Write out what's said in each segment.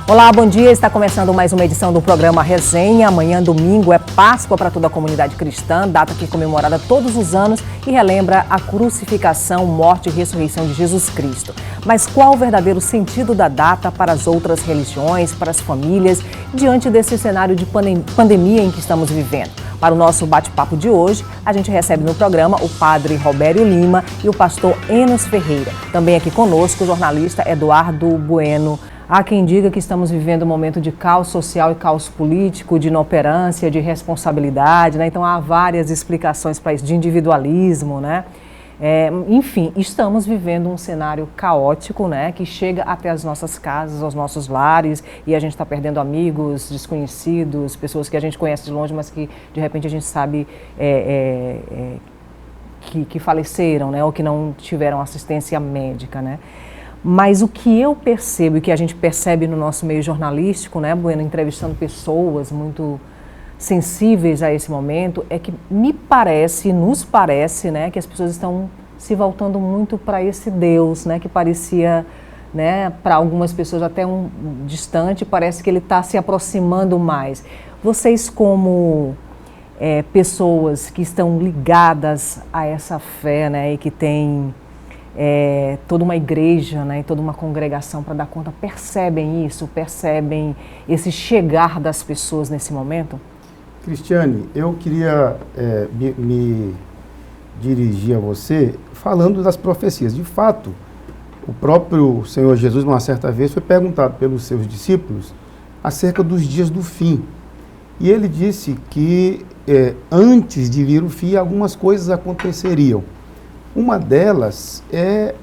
Olá, bom dia. Está começando mais uma edição do programa Resenha. Amanhã, domingo, é Páscoa para toda a comunidade cristã, data que é comemorada todos os anos e relembra a crucificação, morte e ressurreição de Jesus Cristo. Mas qual o verdadeiro sentido da data para as outras religiões, para as famílias, diante desse cenário de pandemia em que estamos vivendo? Para o nosso bate-papo de hoje, a gente recebe no programa o padre Robério Lima e o pastor Enos Ferreira. Também aqui conosco o jornalista Eduardo Bueno. Há quem diga que estamos vivendo um momento de caos social e caos político, de inoperância, de responsabilidade, né? Então há várias explicações para isso, de individualismo, né? Enfim, estamos vivendo um cenário caótico, né? Que chega até as nossas casas, aos nossos lares, e a gente está perdendo amigos, desconhecidos, pessoas que a gente conhece de longe, mas que de repente a gente sabe que faleceram, né? Ou que não tiveram assistência médica, né? Mas o que eu percebo e que a gente percebe no nosso meio jornalístico, né, Bueno, entrevistando pessoas muito sensíveis a esse momento, é que nos parece, né, que as pessoas estão se voltando muito para esse Deus, né, que parecia, né, para algumas pessoas até distante, parece que ele está se aproximando mais. Vocês como pessoas que estão ligadas a essa fé, né, e que têm toda uma igreja, né, e toda uma congregação para dar conta, percebem isso? Percebem esse chegar das pessoas nesse momento? Cristiane, eu queria me dirigir a você falando das profecias. De fato, o próprio Senhor Jesus, uma certa vez, foi perguntado pelos seus discípulos acerca dos dias do fim. E ele disse que antes de vir o fim, algumas coisas aconteceriam. Uma delas é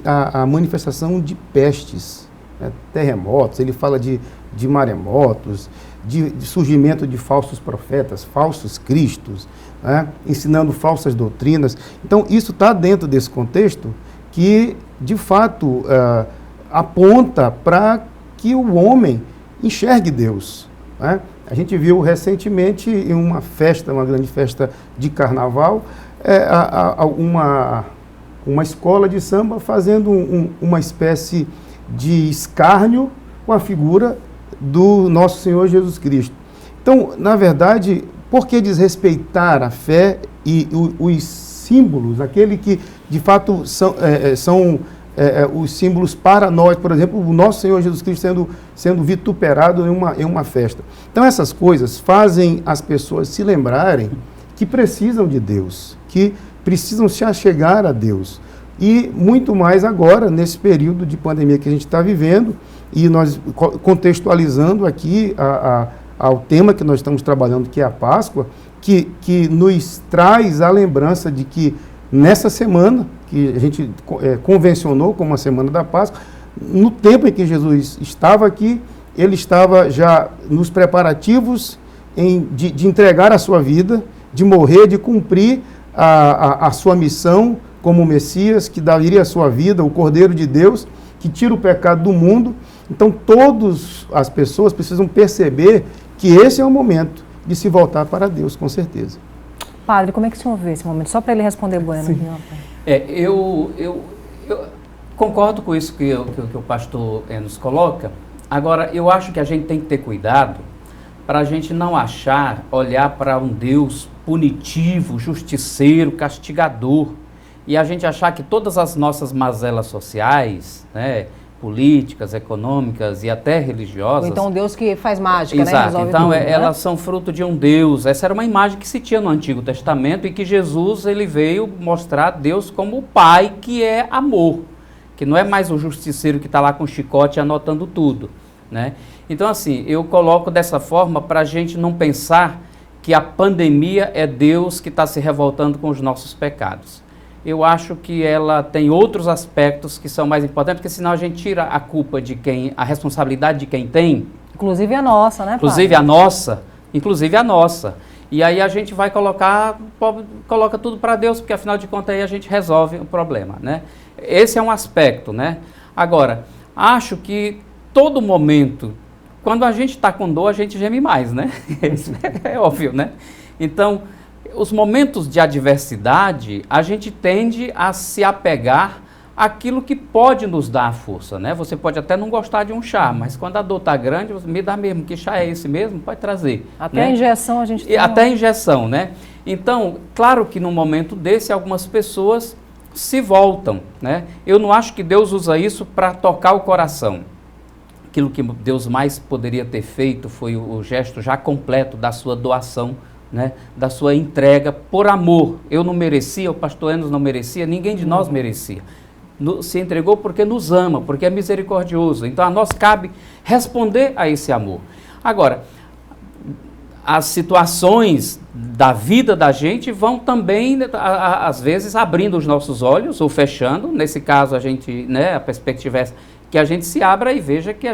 a manifestação de pestes, né, terremotos. Ele fala de maremotos, de surgimento de falsos profetas, falsos cristos, né, ensinando falsas doutrinas. Então, isso está dentro desse contexto que, de fato, aponta para que o homem enxergue Deus, né? A gente viu recentemente em uma grande festa de carnaval, uma escola de samba fazendo uma espécie de escárnio com a figura do nosso Senhor Jesus Cristo. Então, na verdade, por que desrespeitar a fé e os símbolos, aquele que de fato são os símbolos para nós, por exemplo, o nosso Senhor Jesus Cristo sendo vituperado em uma festa. Então, essas coisas fazem as pessoas se lembrarem que precisam de Deus, que precisam se achegar a Deus. E muito mais agora, nesse período de pandemia que a gente está vivendo, e nós contextualizando aqui ao tema que nós estamos trabalhando, que é a Páscoa, que nos traz a lembrança de que nessa semana, que a gente convencionou como a Semana da Páscoa, no tempo em que Jesus estava aqui, ele estava já nos preparativos de entregar a sua vida, de morrer, de cumprir a sua missão como Messias, que daria a sua vida, o Cordeiro de Deus, que tira o pecado do mundo. Então, todas as pessoas precisam perceber que esse é o momento de se voltar para Deus, com certeza. Padre, como é que o senhor vê esse momento? Só para ele responder, Bueno. Sim. Eu concordo com isso que o pastor nos coloca. Agora, eu acho que a gente tem que ter cuidado para a gente não olhar para um Deus punitivo, justiceiro, castigador, e a gente achar que todas as nossas mazelas sociais, né, políticas, econômicas e até religiosas... Ou então um Deus que faz mágica, exato, né? Resolve então tudo, elas são fruto de um Deus. Essa era uma imagem que se tinha no Antigo Testamento e que Jesus ele veio mostrar Deus como o Pai, que é amor, que não é mais o justiceiro que está lá com o chicote anotando tudo, né? Então, assim, eu coloco dessa forma para a gente não pensar que a pandemia é Deus que está se revoltando com os nossos pecados. Eu acho que ela tem outros aspectos que são mais importantes, porque senão a gente tira a culpa a responsabilidade de quem tem. Inclusive a nossa, né, Inclusive a nossa. E aí a gente vai coloca tudo para Deus, porque afinal de contas aí a gente resolve o problema, né? Esse é um aspecto, né? Agora, acho que todo momento, quando a gente está com dor, a gente geme mais, né? Isso é óbvio, né? Então, os momentos de adversidade, a gente tende a se apegar aquilo que pode nos dar força, né? Você pode até não gostar de um chá, mas quando a dor está grande, você me dá mesmo, que chá é esse mesmo? Pode trazer. Até né? a injeção a gente tem. Até a injeção, né? Então, claro que num momento desse, algumas pessoas se voltam, né? Eu não acho que Deus usa isso para tocar o coração. Aquilo que Deus mais poderia ter feito foi o gesto já completo da sua doação, né? Da sua entrega por amor. Eu não merecia, o pastor Enos não merecia, ninguém de nós merecia. Se entregou porque nos ama, porque é misericordioso. Então a nós cabe responder a esse amor. Agora, as situações da vida da gente vão também, às vezes, abrindo os nossos olhos ou fechando. Nesse caso, a gente, né, a perspectiva é que a gente se abra e veja que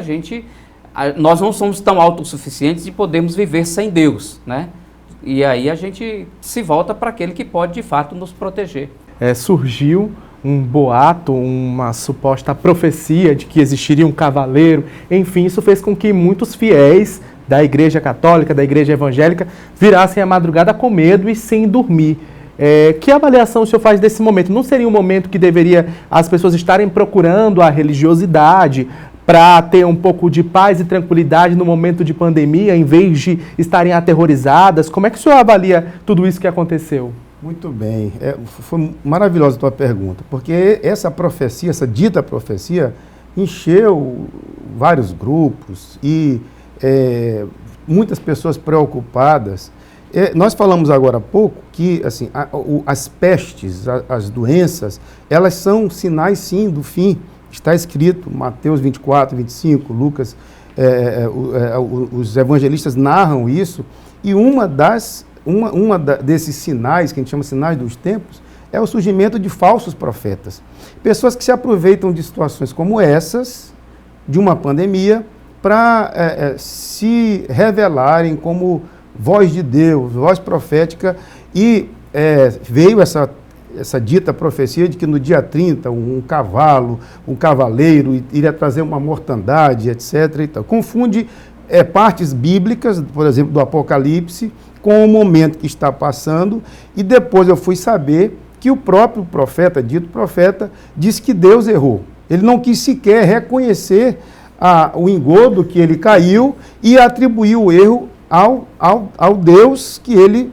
nós não somos tão autossuficientes de podermos viver sem Deus, né? E aí a gente se volta para aquele que pode, de fato, nos proteger. Surgiu um boato, uma suposta profecia de que existiria um cavaleiro. Enfim, isso fez com que muitos fiéis da Igreja Católica, da Igreja Evangélica, virassem a madrugada com medo e sem dormir. Que avaliação o senhor faz desse momento? Não seria um momento que deveria as pessoas estarem procurando a religiosidade para ter um pouco de paz e tranquilidade no momento de pandemia, em vez de estarem aterrorizadas? Como é que o senhor avalia tudo isso que aconteceu? Muito bem. Foi maravilhosa a tua pergunta, porque essa profecia, essa dita profecia, encheu vários grupos e muitas pessoas preocupadas. Nós falamos agora há pouco que assim, as pestes, as doenças, elas são sinais, sim, do fim. Está escrito, Mateus 24, 25, Lucas, os evangelistas narram isso, e desses sinais, que a gente chama sinais dos tempos, é o surgimento de falsos profetas. Pessoas que se aproveitam de situações como essas, de uma pandemia, para se revelarem como voz de Deus, voz profética, e veio essa dita profecia de que no dia 30 um cavaleiro iria trazer uma mortandade, etc. E tal. Confunde partes bíblicas, por exemplo, do Apocalipse, com o momento que está passando, e depois eu fui saber que o próprio profeta, dito profeta, disse que Deus errou. Ele não quis sequer reconhecer o engodo que ele caiu e atribuiu o erro ao Deus que ele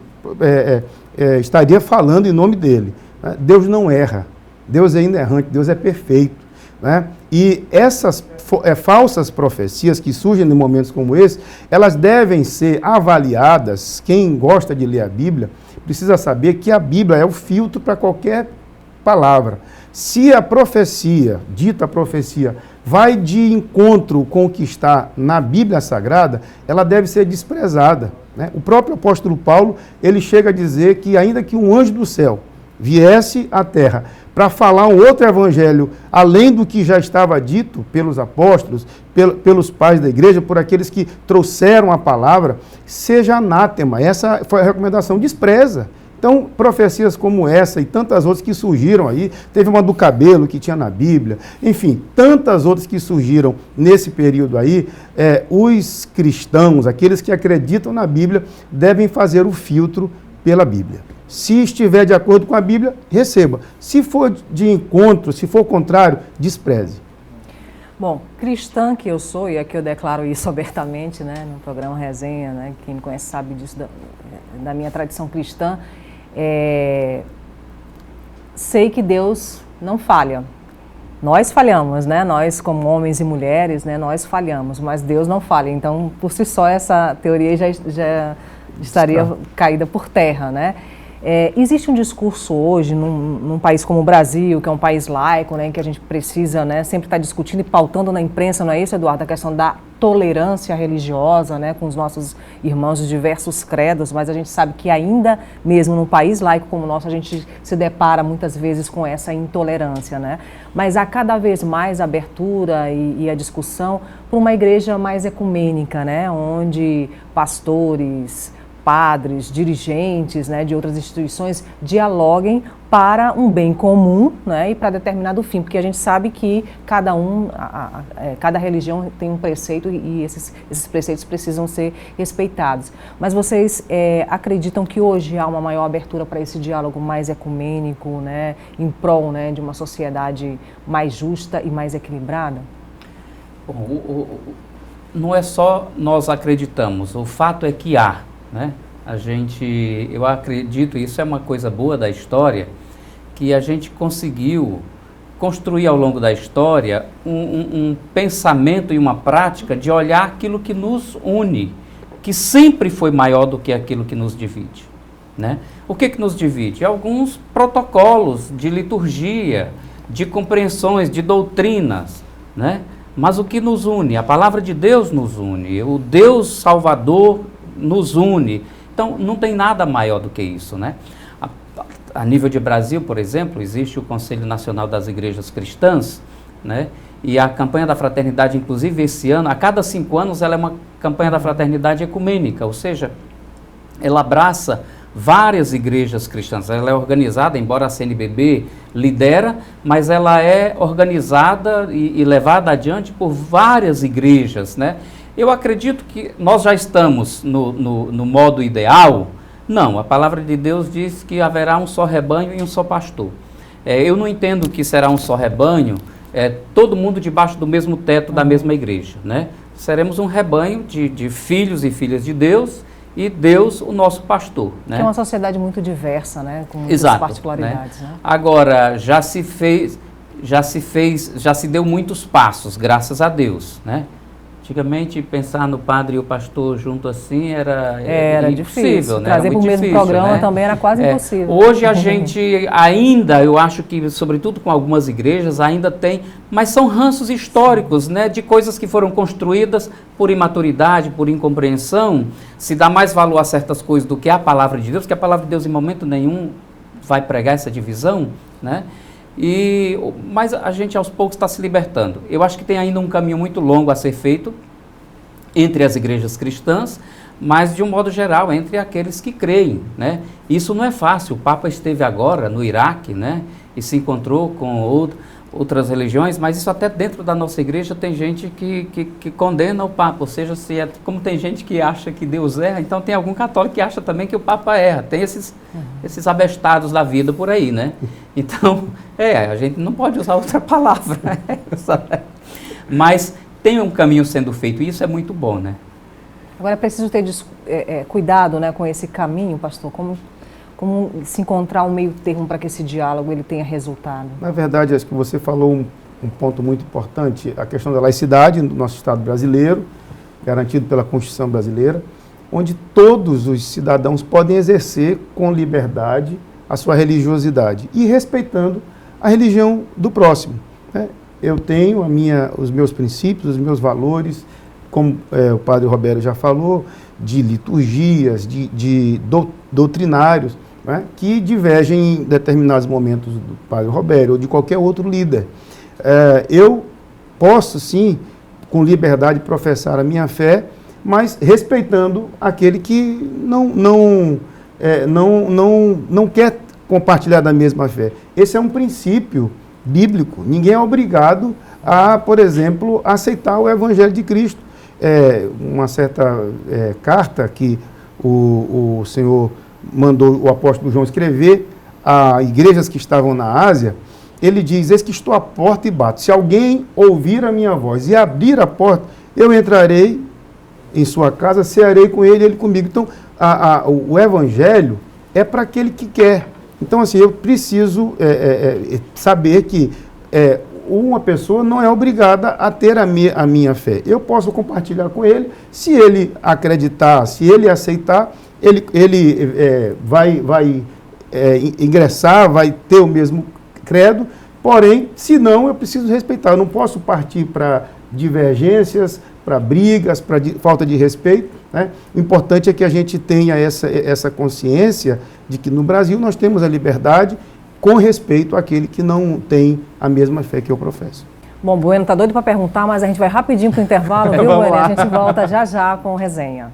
estaria falando em nome dele. Deus não erra, Deus é inerrante, Deus é perfeito. Né? E essas falsas profecias que surgem em momentos como esse, elas devem ser avaliadas. Quem gosta de ler a Bíblia precisa saber que a Bíblia é o filtro para qualquer palavra. Se a profecia, dita profecia, vai de encontro com o que está na Bíblia Sagrada, ela deve ser desprezada. Né? O próprio apóstolo Paulo, ele chega a dizer que ainda que um anjo do céu viesse à terra para falar um outro evangelho, além do que já estava dito pelos apóstolos, pelos pais da igreja, por aqueles que trouxeram a palavra, seja anátema. Essa foi a recomendação, despreza. Então, profecias como essa e tantas outras que surgiram aí, teve uma do cabelo que tinha na Bíblia, enfim, tantas outras que surgiram nesse período aí, os cristãos, aqueles que acreditam na Bíblia, devem fazer o filtro pela Bíblia. Se estiver de acordo com a Bíblia, receba. Se for de encontro, se for contrário, despreze. Bom, cristã que eu sou, e aqui eu declaro isso abertamente, né, no programa Resenha, né, quem me conhece sabe disso da minha tradição cristã, sei que Deus não falha. Nós falhamos, né, nós como homens e mulheres, né, nós falhamos, mas Deus não falha. Então, por si só, essa teoria já estaria caída por terra, né? Existe um discurso hoje, num país como o Brasil, que é um país laico, né, em que a gente precisa, né, sempre estar discutindo e pautando na imprensa, não é isso, Eduardo? A questão da tolerância religiosa, né, com os nossos irmãos de diversos credos, mas a gente sabe que ainda mesmo num país laico como o nosso, a gente se depara muitas vezes com essa intolerância, né? Mas há cada vez mais abertura e a discussão por uma igreja mais ecumênica, né, onde pastores, padres, dirigentes, né, de outras instituições dialoguem para um bem comum, né, e para determinado fim, porque a gente sabe que cada religião tem um preceito e esses preceitos precisam ser respeitados. Mas vocês acreditam que hoje há uma maior abertura para esse diálogo mais ecumênico, né, em prol, né, de uma sociedade mais justa e mais equilibrada? Bom, não é só nós acreditamos, o fato é que há, né? Eu acredito, isso é uma coisa boa da história, que a gente conseguiu construir ao longo da história um pensamento e uma prática de olhar aquilo que nos une, que sempre foi maior do que aquilo que nos divide, né? O que nos divide? Alguns protocolos de liturgia, de compreensões, de doutrinas, né? Mas o que nos une? A palavra de Deus nos une, o Deus Salvador nos une. Então, não tem nada maior do que isso, né? A nível de Brasil, por exemplo, existe o Conselho Nacional das Igrejas Cristãs, né? E a campanha da fraternidade, inclusive esse ano, a cada 5 anos, ela é uma campanha da fraternidade ecumênica, ou seja, ela abraça várias igrejas cristãs. Ela é organizada, embora a CNBB lidera, mas ela é organizada e levada adiante por várias igrejas, né? Eu acredito que nós já estamos no modo ideal. Não, a palavra de Deus diz que haverá um só rebanho e um só pastor. Eu não entendo que será um só rebanho, todo mundo debaixo do mesmo teto da mesma igreja, né? Seremos um rebanho de filhos e filhas de Deus, e Deus, o nosso pastor, né? Que é uma sociedade muito diversa, né? Com muitas particularidades, né? Agora, já se deu muitos passos, graças a Deus, né? Antigamente, pensar no padre e o pastor junto assim era impossível, né? Trazer para o mesmo programa, né? Também era quase impossível. Hoje a gente ainda, eu acho que, sobretudo com algumas igrejas, ainda tem, mas são ranços históricos, né? De coisas que foram construídas por imaturidade, por incompreensão. Se dá mais valor a certas coisas do que a palavra de Deus, porque a palavra de Deus em momento nenhum vai pregar essa divisão, né? Mas a gente aos poucos está se libertando. Eu acho que tem ainda um caminho muito longo a ser feito entre as igrejas cristãs, mas de um modo geral entre aqueles que creem, né? Isso não é fácil. O Papa esteve agora no Iraque, né? E se encontrou com outras religiões, mas isso até dentro da nossa igreja tem gente que condena o Papa, ou seja, como tem gente que acha que Deus erra, então tem algum católico que acha também que o Papa erra. Tem esses abestados da vida por aí, né? Então, a gente não pode usar outra palavra, mas tem um caminho sendo feito e isso é muito bom, né? Agora é preciso ter cuidado, né, com esse caminho, pastor, como se encontrar um meio termo para que esse diálogo ele tenha resultado? Na verdade, acho que você falou um ponto muito importante, a questão da laicidade no nosso Estado brasileiro, garantido pela Constituição brasileira, onde todos os cidadãos podem exercer com liberdade a sua religiosidade e respeitando a religião do próximo, né? Eu tenho os meus princípios, os meus valores, como o padre Roberto já falou, de liturgias, de doutrinários, né, que divergem em determinados momentos do padre Roberto ou de qualquer outro líder. Eu posso, sim, com liberdade, professar a minha fé, mas respeitando aquele que não quer compartilhar da mesma fé. Esse é um princípio bíblico. Ninguém é obrigado a, por exemplo, aceitar o Evangelho de Cristo. Uma certa carta que o Senhor mandou o apóstolo João escrever a igrejas que estavam na Ásia, ele diz: eis que estou à porta e bato. Se alguém ouvir a minha voz e abrir a porta, eu entrarei em sua casa, cearei com ele e ele comigo. Então, o Evangelho é para aquele que quer. Então, assim, eu preciso saber que uma pessoa não é obrigada a ter a minha fé. Eu posso compartilhar com ele, se ele acreditar, se ele aceitar, ele vai ingressar, vai ter o mesmo credo, porém, se não, eu preciso respeitar. Eu não posso partir para divergências, para brigas, para falta de respeito, né? O importante é que a gente tenha essa consciência de que no Brasil nós temos a liberdade com respeito àquele que não tem a mesma fé que eu professo. Bom, Bueno está doido para perguntar, mas a gente vai rapidinho para o intervalo, viu, Bueno? A gente volta já já com resenha.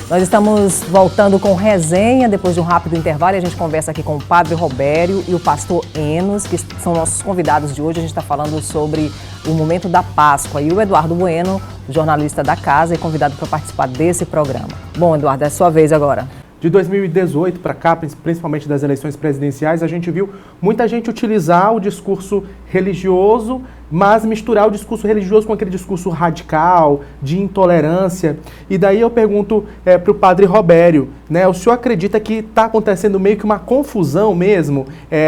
Nós estamos voltando com resenha depois de um rápido intervalo e a gente conversa aqui com o Padre Robério e o Pastor Enos, que são nossos convidados de hoje. A gente está falando sobre o momento da Páscoa e o Eduardo Bueno, jornalista da casa, é convidado para participar desse programa. Bom, Eduardo, é a sua vez agora. De 2018 para cá, principalmente das eleições presidenciais, a gente viu muita gente utilizar o discurso religioso, mas misturar o discurso religioso com aquele discurso radical, de intolerância. E daí eu pergunto para o Padre Robério, né, o senhor acredita que está acontecendo meio que uma confusão mesmo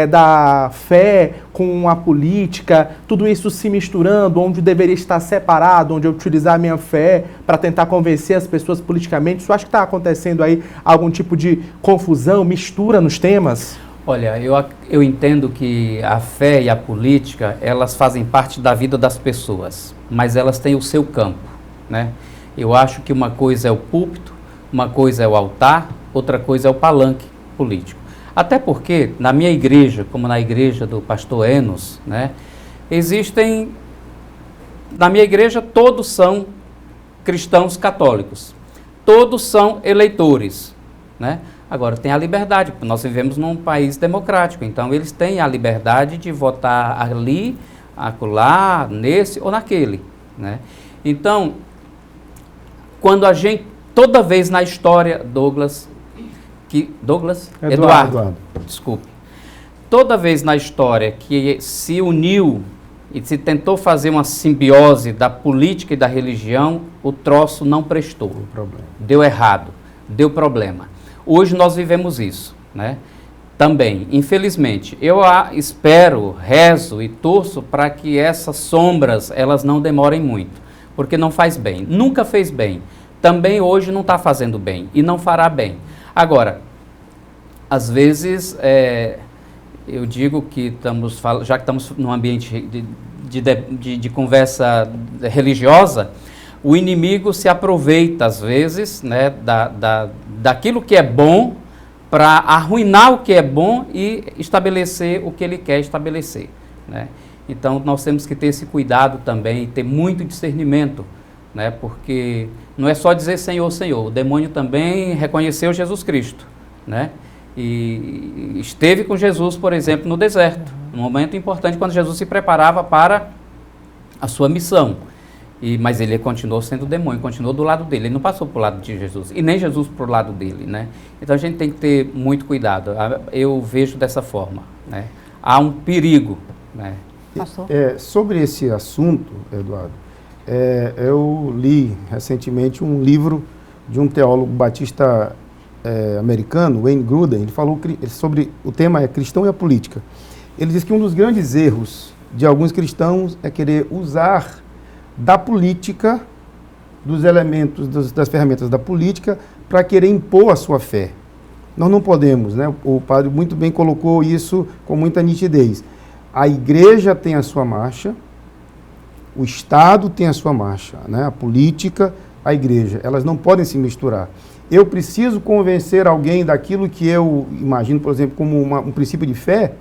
da fé com a política, tudo isso se misturando, onde deveria estar separado, onde eu utilizar a minha fé para tentar convencer as pessoas politicamente? O senhor acha que está acontecendo aí algum tipo de confusão, mistura nos temas? Olha, eu entendo que a fé e a política, elas fazem parte da vida das pessoas, mas elas têm o seu campo, né? Eu acho que uma coisa é o púlpito, uma coisa é o altar, outra coisa é o palanque político. Até porque, na minha igreja, como na igreja do pastor Enos, né, na minha igreja todos são cristãos católicos, todos são eleitores, né? Agora, tem a liberdade, nós vivemos num país democrático, então eles têm a liberdade de votar ali, acolá, nesse ou naquele, né? Então, toda vez na história, Eduardo, desculpe, toda vez na história que se uniu e se tentou fazer uma simbiose da política e da religião, o troço não prestou, deu errado, deu problema. Hoje nós vivemos isso, né? Também, infelizmente. Eu espero, rezo e torço para que essas sombras, elas não demorem muito, porque não faz bem. Nunca fez bem. Também hoje não está fazendo bem e não fará bem. Agora, às vezes, eu digo que já que estamos num ambiente de conversa religiosa, o inimigo se aproveita, às vezes, né, daquilo que é bom para arruinar o que é bom e estabelecer o que ele quer estabelecer, né? Então, nós temos que ter esse cuidado também, ter muito discernimento, né, porque não é só dizer Senhor, Senhor. O demônio também reconheceu Jesus Cristo, né? E esteve com Jesus, por exemplo, no deserto, num momento importante, quando Jesus se preparava para a sua missão. Mas ele continuou sendo demônio, continuou do lado dele, ele não passou para o lado de Jesus, e nem Jesus para o lado dele, né? Então a gente tem que ter muito cuidado, eu vejo dessa forma, né? Há um perigo, né? Sobre esse assunto, Eduardo, eu li recentemente um livro de um teólogo batista americano, Wayne Grudem. Ele falou sobre, o tema é cristão e a política. Ele diz que um dos grandes erros de alguns cristãos é querer usar da política, dos elementos, das ferramentas da política, para querer impor a sua fé. Nós não podemos, né? O padre muito bem colocou isso com muita nitidez. A igreja tem a sua marcha, o Estado tem a sua marcha, né? A política, a igreja, elas não podem se misturar. Eu preciso convencer alguém daquilo que eu imagino, por exemplo, como um princípio de fé,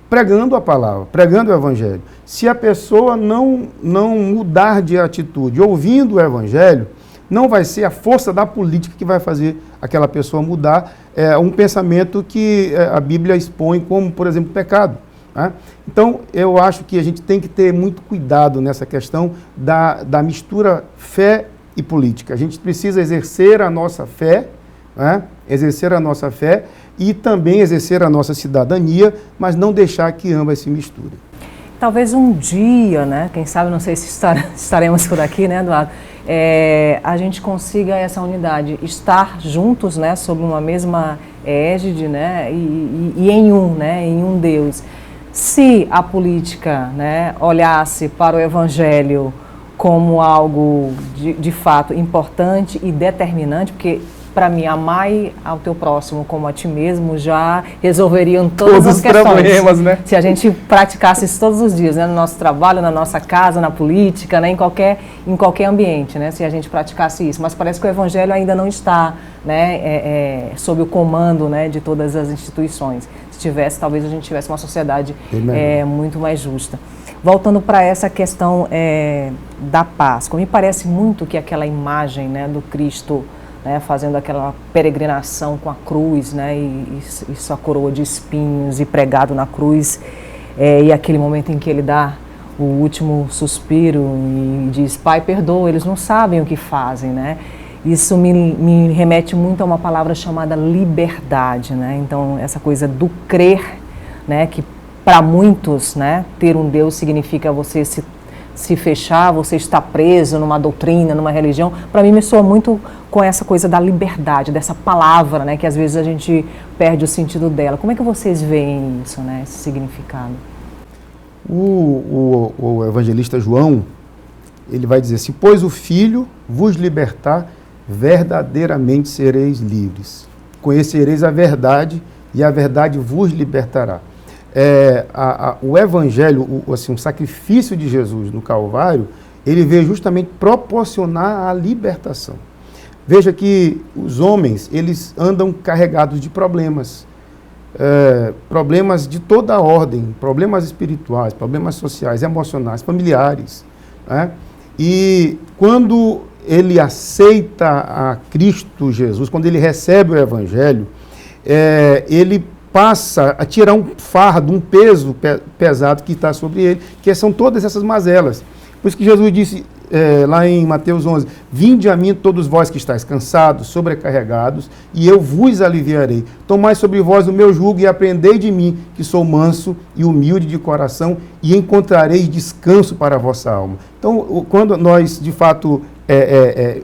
pregando a palavra, pregando o evangelho. Se a pessoa não mudar de atitude, ouvindo o evangelho, não vai ser a força da política que vai fazer aquela pessoa mudar um pensamento que a Bíblia expõe como, por exemplo, pecado, né? Então, eu acho que a gente tem que ter muito cuidado nessa questão da mistura fé e política. A gente precisa exercer a nossa fé, né? Exercer a nossa fé e também exercer a nossa cidadania, mas não deixar que ambas se misturem. Talvez um dia, né, quem sabe, não sei se estaremos por aqui, né, Eduardo, a gente consiga essa unidade, estar juntos, né, sob uma mesma égide, né, e em um Deus. Se a política, né, olhasse para o evangelho como algo de fato importante e determinante, porque para mim, amar ao teu próximo como a ti mesmo já resolveriam todas as questões. Problemas, né? Se a gente praticasse isso todos os dias, né? No nosso trabalho, na nossa casa, na política, né? Em qualquer ambiente, né? Se a gente praticasse isso. Mas parece que o evangelho ainda não está, né? Sob o comando, né? De todas as instituições. Se tivesse, talvez a gente tivesse uma sociedade muito mais justa. Voltando para essa questão da Páscoa, me parece muito que aquela imagem, né? Do Cristo né, fazendo aquela peregrinação com a cruz, né, e sua coroa de espinhos e pregado na cruz, e aquele momento em que ele dá o último suspiro e diz: Pai, perdoa, eles não sabem o que fazem, né? Isso me remete muito a uma palavra chamada liberdade, né? Então, essa coisa do crer, né, que para muitos, né, ter um Deus significa você se fechar, você estar preso numa doutrina, numa religião. Para mim me soa muito com essa coisa da liberdade, dessa palavra, né, que às vezes a gente perde o sentido dela. Como é que vocês veem isso, né, esse significado? O evangelista João, ele vai dizer: se pois o Filho vos libertar, verdadeiramente sereis livres. Conhecereis a verdade e a verdade vos libertará. O Evangelho, assim, o sacrifício de Jesus no Calvário, ele veio justamente proporcionar a libertação. Veja que os homens, eles andam carregados de problemas, problemas de toda a ordem, problemas espirituais, problemas sociais, emocionais, familiares, né? E quando ele aceita a Cristo Jesus, quando ele recebe o Evangelho, ele passa a tirar um fardo, um peso pesado que está sobre ele, que são todas essas mazelas. Por isso que Jesus disse lá em Mateus 11, vinde a mim todos vós que estáis cansados, sobrecarregados, e eu vos aliviarei. Tomai sobre vós o meu jugo e aprendei de mim, que sou manso e humilde de coração, e encontrareis descanso para a vossa alma. Então, quando nós, de fato,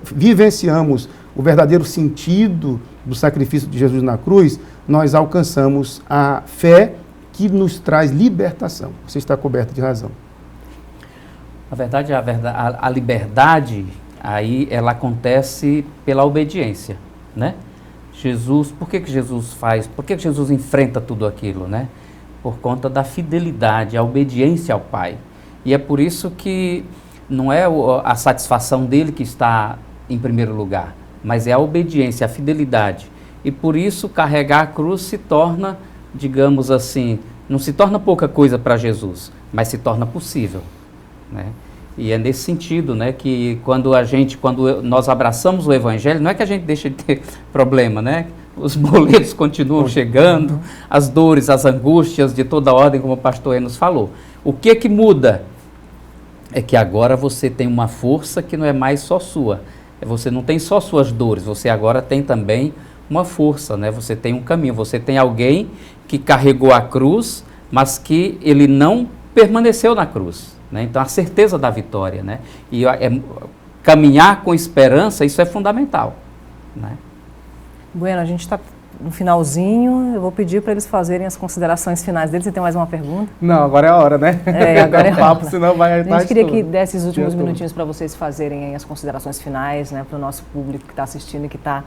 vivenciamos o verdadeiro sentido do sacrifício de Jesus na cruz, nós alcançamos a fé que nos traz libertação. Você está coberto de razão. Na verdade, a liberdade, aí, ela acontece pela obediência, né? Jesus, por que Jesus faz, por que Jesus enfrenta tudo aquilo, né? Por conta da fidelidade, a obediência ao Pai. E é por isso que não é a satisfação dele que está em primeiro lugar, mas é a obediência, a fidelidade. E por isso carregar a cruz se torna, digamos assim, não se torna pouca coisa para Jesus, mas se torna possível, né? E é nesse sentido, né, que quando nós abraçamos o Evangelho, não é que a gente deixa de ter problema, né? Os boletos continuam chegando, as dores, as angústias de toda ordem, como o pastor Enos falou. O que muda? É que agora você tem uma força que não é mais só sua. Você não tem só suas dores, você agora tem também uma força, né? Você tem um caminho, você tem alguém que carregou a cruz, mas que ele não permaneceu na cruz, né? Então a certeza da vitória, né? E caminhar com esperança, isso é fundamental, né? Bueno, a gente está no finalzinho, eu vou pedir para eles fazerem as considerações finais deles. Você tem mais uma pergunta? Não, agora é a hora, né? Agora é a papo, hora. Senão vai a gente queria que desse os últimos tudo. minutinhos para vocês fazerem aí as considerações finais, né, para o nosso público que está assistindo e que está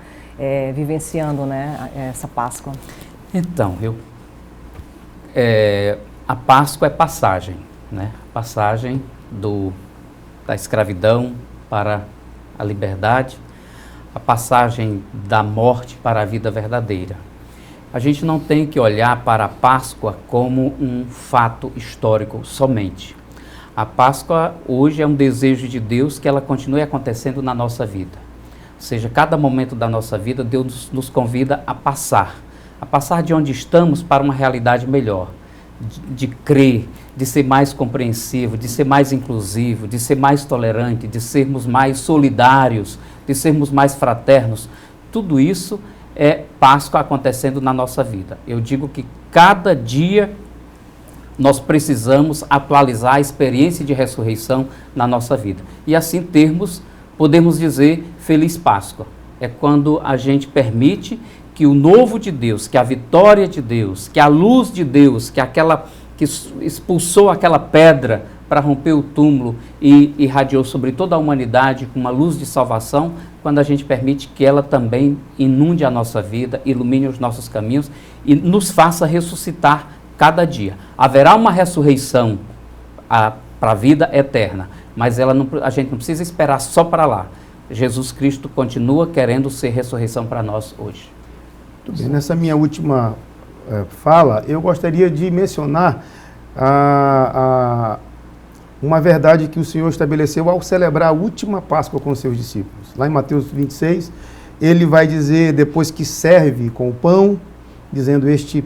vivenciando, né, essa Páscoa. Então, a Páscoa é passagem, né? Passagem da escravidão para a liberdade, a passagem da morte para a vida verdadeira. A gente não tem que olhar para a Páscoa como um fato histórico somente. A Páscoa hoje é um desejo de Deus que ela continue acontecendo na nossa vida. Ou seja, cada momento da nossa vida, Deus nos convida a passar de onde estamos para uma realidade melhor, de crer, de ser mais compreensivo, de ser mais inclusivo, de ser mais tolerante, de sermos mais solidários, de sermos mais fraternos. Tudo isso é Páscoa acontecendo na nossa vida. Eu digo que cada dia nós precisamos atualizar a experiência de ressurreição na nossa vida. E assim podemos dizer Feliz Páscoa. É quando a gente permite que o novo de Deus, que a vitória de Deus, que a luz de Deus, que expulsou aquela pedra para romper o túmulo e irradiou sobre toda a humanidade com uma luz de salvação, quando a gente permite que ela também inunde a nossa vida, ilumine os nossos caminhos e nos faça ressuscitar cada dia. Haverá uma ressurreição para a vida eterna, mas a gente não precisa esperar só para lá. Jesus Cristo continua querendo ser ressurreição para nós hoje. Muito bem. Nessa minha última fala, eu gostaria de mencionar uma verdade que o Senhor estabeleceu ao celebrar a última Páscoa com os seus discípulos. Lá em Mateus 26, ele vai dizer, depois que serve com o pão, dizendo, este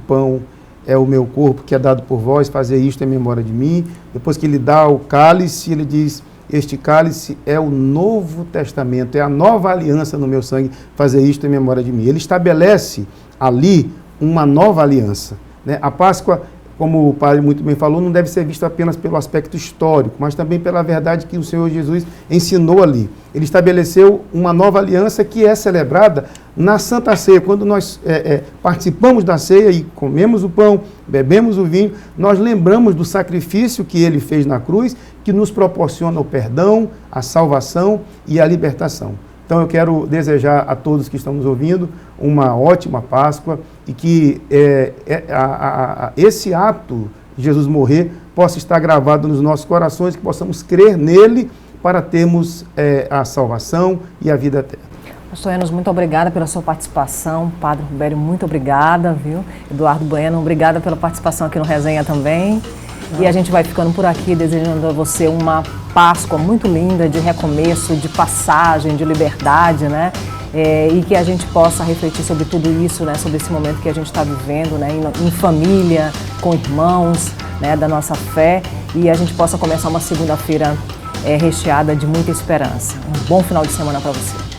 pão é o meu corpo que é dado por vós, fazer isto em memória de mim. Depois que ele dá o cálice, ele diz, este cálice é o novo testamento, é a nova aliança no meu sangue, fazer isto em memória de mim. Ele estabelece ali uma nova aliança, né? A Páscoa, como o padre muito bem falou, não deve ser vista apenas pelo aspecto histórico, mas também pela verdade que o Senhor Jesus ensinou ali. Ele estabeleceu uma nova aliança que é celebrada na Santa Ceia. Quando nós participamos da ceia e comemos o pão, bebemos o vinho, nós lembramos do sacrifício que ele fez na cruz, que nos proporciona o perdão, a salvação e a libertação. Então eu quero desejar a todos que estão nos ouvindo uma ótima Páscoa e que esse ato de Jesus morrer possa estar gravado nos nossos corações, que possamos crer nele para termos a salvação e a vida eterna. Pastor Enos, muito obrigada pela sua participação. Padre Rubério, muito obrigada, viu? Eduardo Bueno, obrigada pela participação aqui no Resenha também. E a gente vai ficando por aqui desejando a você uma Páscoa muito linda, de recomeço, de passagem, de liberdade, né? E que a gente possa refletir sobre tudo isso, né? Sobre esse momento que a gente está vivendo, né? Em família, com irmãos, né? Da nossa fé. E a gente possa começar uma segunda-feira recheada de muita esperança. Um bom final de semana para você.